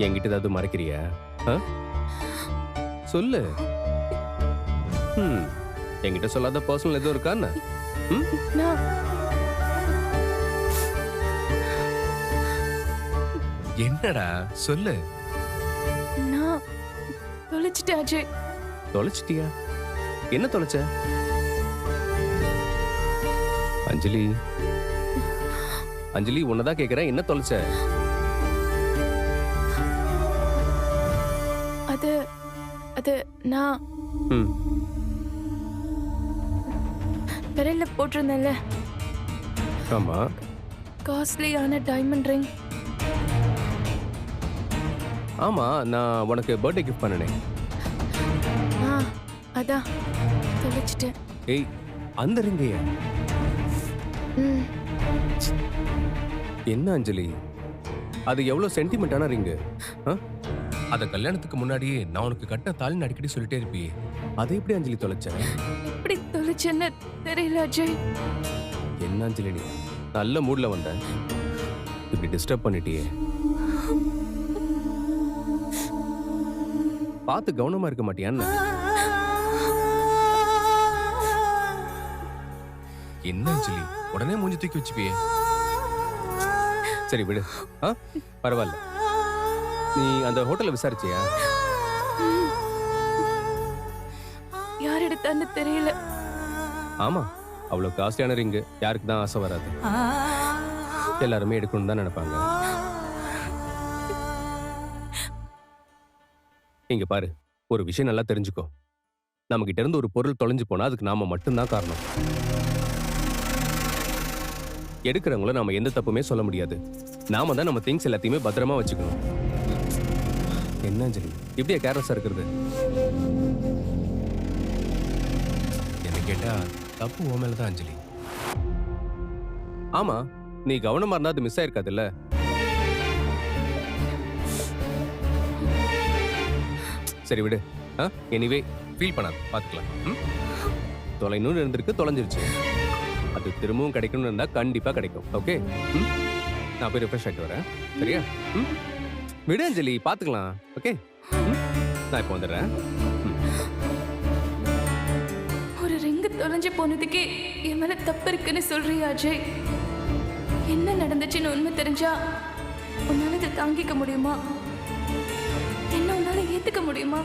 என்கிட்ட ஏதாவது மறைக்கிறியா? ஆ? சொல்லு. என்கிட்ட சொல்லாத பர்சனல் எதுவும் இருக்கா என்ன? நான் என்னடா சொல்லு. நான் தொலைச்சிட்டேன் அஜய். தொலைச்சிட்டியா? என்ன தொலைச்ச? அஞ்சலி, அஞ்சலி உன்னதான் கேக்குறேன், என்ன தொலைச்ச? அது அது நான் ம் விரல்ல போட்டிருந்தேன்ல, ஆமா. காஸ்ட்லியான டைமண்ட் ரிங். ஆமா, நான் உனக்கு பர்த்டே கிஃப்ட் பண்ணனே. அதான் தொலைச்சிட்டேன். ஏய், அந்த ரிங்கையா? ம் என்ன அஞ்சலி, அது எவ்வளவு சென்டிமெண்டான ரிங்கு. அத கல்யாணத்துக்கு முன்னாடியே நான் உனக்கு கட்ட தாலின்னு அடிக்கடி சொல்லிட்டே இருப்பியே. அதை எப்படி அஞ்சலி தொலைச்ச? எப்படி தொலைச்சேன்னு தெரியல அஜய். என்ன அஞ்சலி நீ நல்ல மூட்ல வந்த, இப்படி டிஸ்டர்ப் பண்ணிட்டியே. பார்த்து கவனமா இருக்க மாட்டியான்னு? என்ன அஞ்சலி உடனே மூஞ்சி தூக்கி வச்சுப்பியே. சரி விடு. பரவாயில்ல. நீ அந்த ஹோட்டல்ல விசாரிச்சியா? யார் எடுத்தான்னு தெரியல. ஆமா, அவ்வளவு காஸ்ட்லியான ரிங்கு யாருக்கு தான் ஆசை வராது? எல்லாருமே எடுக்கணும்னு தான் நினைப்பாங்க. இங்க பாரு, ஒரு விஷயம் நல்லா தெரிஞ்சுக்கோ. நம்ம கிட்ட இருந்து ஒரு பொருள் தொலைஞ்சு போனா அதுக்கு நாம மட்டும்தான் காரணம். எடுக்கிறவங்கள நாம எந்த தப்புமே சொல்ல முடியாது. நாம தான் நம்ம திங்ஸ் எல்லாத்தையுமே பத்திரமா வச்சுக்கணும். என்ன அஞ்சலி இப்படியே கேர்லெஸ்ஸா இருக்கிறது? என்ன கேட்டா தப்பு உன் மேலதான் அஞ்சலி. ஆமா, நீ கவனமா இருந்தா அது மிஸ் ஆயிருக்காதுல்ல? சரி விடு. எனிவே ஃபீல் பண்ணாத, பாத்துக்கலாம். தொலைணும்னு இருந்திருக்கு, தொலைஞ்சிருச்சு. அது திரும்பவும் கிடைக்கணும்னு இருந்தா கண்டிப்பா கிடைக்கும். ஓகே, நான் போய் ரிஃப்ரெஷ் ஆகிட்டு வரேன். சரியா? விடு அஞ்சலி, பாத்துக்கலாம். ஓகே, நான் இப்போ வந்துடுறேன். ஒரு ரிங்கு தொலைஞ்சு போனதுக்கே என் மேல தப்பு இருக்குன்னு சொல்றியா அஜய்? என்ன நடந்துச்சுன்னு உண்மை தெரிஞ்சா உன்னால இதை தாங்கிக்க முடியுமா? என்ன உன்னால ஏத்துக்க முடியுமா?